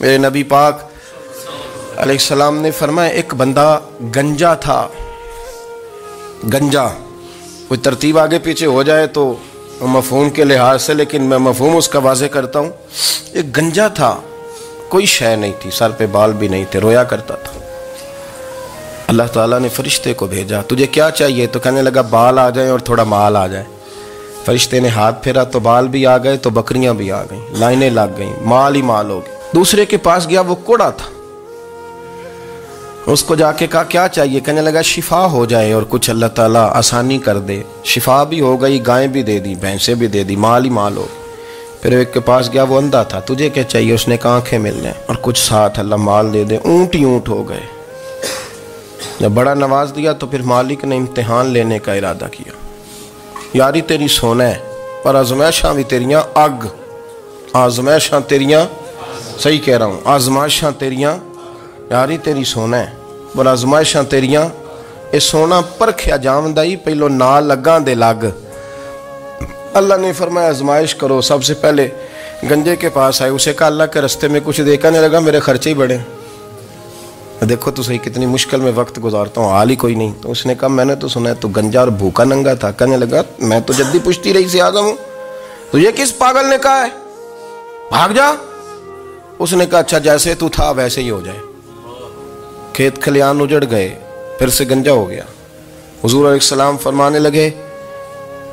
میرے نبی پاک علیہ السلام نے فرمایا ایک بندہ گنجا تھا. گنجا کوئی ترتیب آگے پیچھے ہو جائے تو مفہوم کے لحاظ سے، لیکن میں مفہوم اس کا واضح کرتا ہوں. ایک گنجا تھا، کوئی شے نہیں تھی، سر پہ بال بھی نہیں تھے، رویا کرتا تھا. اللہ تعالیٰ نے فرشتے کو بھیجا، تجھے کیا چاہیے؟ تو کہنے لگا بال آ جائیں اور تھوڑا مال آ جائے. فرشتے نے ہاتھ پھیرا تو بال بھی آ گئے تو بکریاں بھی آ گئیں، لائنیں لگ گئیں، مال ہی مال ہو گئے. دوسرے کے پاس گیا، وہ کوڑا تھا. اس کو جا کے کہا کیا چاہیے؟ کہنے لگا شفا ہو جائے اور کچھ اللہ تعالیٰ آسانی کر دے. شفا بھی ہو گئی، گائیں بھی دے دی، بھینسیں بھی دے دی، مال ہی مال ہو. پھر ایک کے پاس گیا، وہ اندھا تھا، تجھے کیا چاہیے؟ اس نے کہا آنکھیں مل جائیں اور کچھ ساتھ اللہ مال دے دے. اونٹ ہی اونٹ ہو گئے. جب بڑا نواز دیا تو پھر مالک نے امتحان لینے کا ارادہ کیا. یاری تیری سونا ہے پر آزمائشاں بھی تیریاں اگ. آزمائشاں تیریاں، صحیح کہہ رہا ہوں، آزمائشاں تیریاں. یاری تیری سونا ہے پر آزمائشاں تیریاں. اے سونا پرکھیا جامدائی پہلو نال لگاں دے لگ. اللہ نے فرمایا آزمائش کرو. سب سے پہلے گنجے کے پاس آئے، اسے کہا اللہ کے رستے میں کچھ دیکھا نہیں لگا، میرے خرچے ہی بڑے. دیکھو تو صحیح کتنی مشکل میں وقت گزارتا ہوں، حال ہی کوئی نہیں. تو اس نے کہا میں نے تو سنا ہے تو گنجا اور بھوکا ننگا تھا. کہنے لگا میں تو جدی پشتی رئیس اعظم ہوں. تو یہ کس پاگل نے کہا ہے بھاگ جا؟ اس نے کہا اچھا جیسے تو تھا ویسے ہی ہو جائے. کھیت کھلیان اجڑ گئے، پھر سے گنجا ہو گیا. حضور علیہ السلام فرمانے لگے.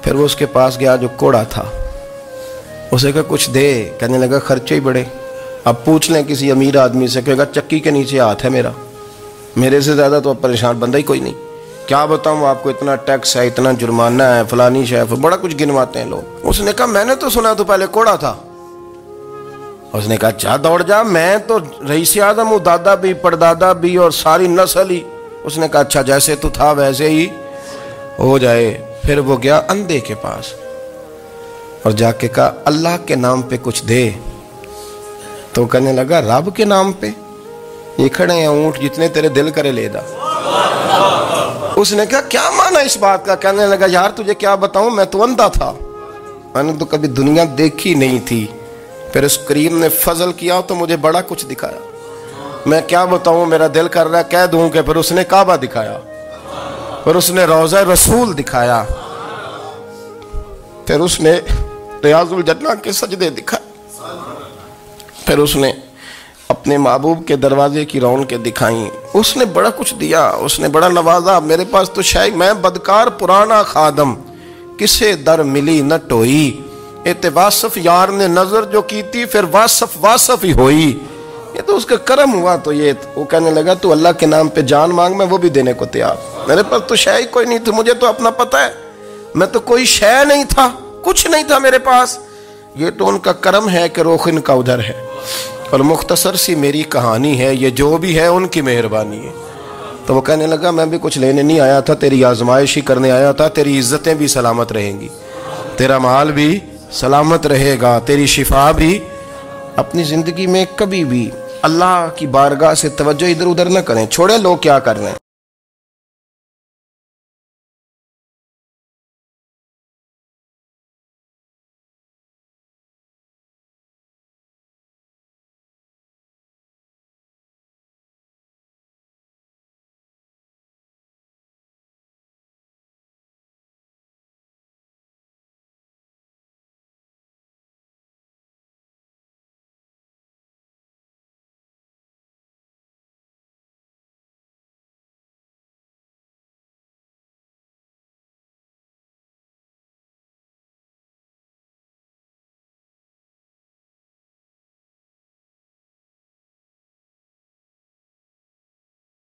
پھر وہ اس کے پاس گیا جو کوڑا تھا، اسے کہا کچھ دے. کہنے لگا خرچے ہی بڑے. اب پوچھ لیں کسی امیر آدمی سے، کہے گا چکی کے نیچے ہاتھ ہے میرا، میرے سے زیادہ تو اب پریشان بندہ ہی کوئی نہیں. کیا بتاؤں آپ کو، اتنا ٹیکس ہے، اتنا جرمانہ ہے، فلانی شے، بڑا کچھ گنواتے ہیں لوگ. اس نے کہا میں نے تو سنا تو پہلے کوڑا تھا. اس نے کہا جا دوڑ جا، میں تو رئیس اعظم ہوں، دادا بھی پردادا بھی اور ساری نسل ہی. اس نے کہا اچھا جیسے تو تھا ویسے ہی ہو جائے. پھر وہ گیا اندھے کے پاس اور جا کے کہا اللہ کے نام پہ کچھ دے. تو کہنے لگا رب کے نام پہ؟ یہ کھڑے ہیں اونٹ، جتنے تیرے دل کرے لے دا. اس نے کہا کیا معنی اس بات کا؟ کہنے لگا یار تجھے کیا بتاؤں، میں تو اندھا تھا، میں نے تو کبھی دنیا دیکھی نہیں تھی. پھر اس کریم نے فضل کیا تو مجھے بڑا کچھ دکھایا. میں کیا بتاؤں، میرا دل کر رہا ہے کہہ دوں کہ پھر اس نے کعبہ دکھایا، پھر اس نے روضہ رسول دکھایا، پھر اس نے ریاض الجنہ کے سجدے دکھائے، پھر اس نے اپنے محبوب کے دروازے کی رونقیں دکھائیں. اس نے بڑا کچھ دیا، اس نے بڑا نوازا. میرے پاس تو شاید میں بدکار پرانا خادم، کسے در ملی نہ ٹوئی. اے واصف یار نے نظر جو کی تھی، پھر واصف ہی ہوئی. یہ تو اس کا کرم ہوا. تو یہ وہ کہنے لگا تو اللہ کے نام پہ جان مانگ، میں وہ بھی دینے کو تیار. میرے پاس تو شے ہی کوئی نہیں تھی، مجھے تو اپنا پتہ ہے، میں تو کوئی شے نہیں تھا، کچھ نہیں تھا میرے پاس. یہ تو ان کا کرم ہے کہ رخ ان کا ادھر ہے. اور مختصر سی میری کہانی ہے، یہ جو بھی ہے ان کی مہربانی ہے. تو وہ کہنے لگا میں بھی کچھ لینے نہیں آیا تھا، تیری آزمائش ہی کرنے آیا تھا. تیری عزتیں بھی سلامت رہیں گی، تیرا مال بھی سلامت رہے گا، تیری شفا بھی. اپنی زندگی میں کبھی بھی اللہ کی بارگاہ سے توجہ ادھر ادھر نہ کریں. چھوڑے لوگ کیا کر رہے ہیں.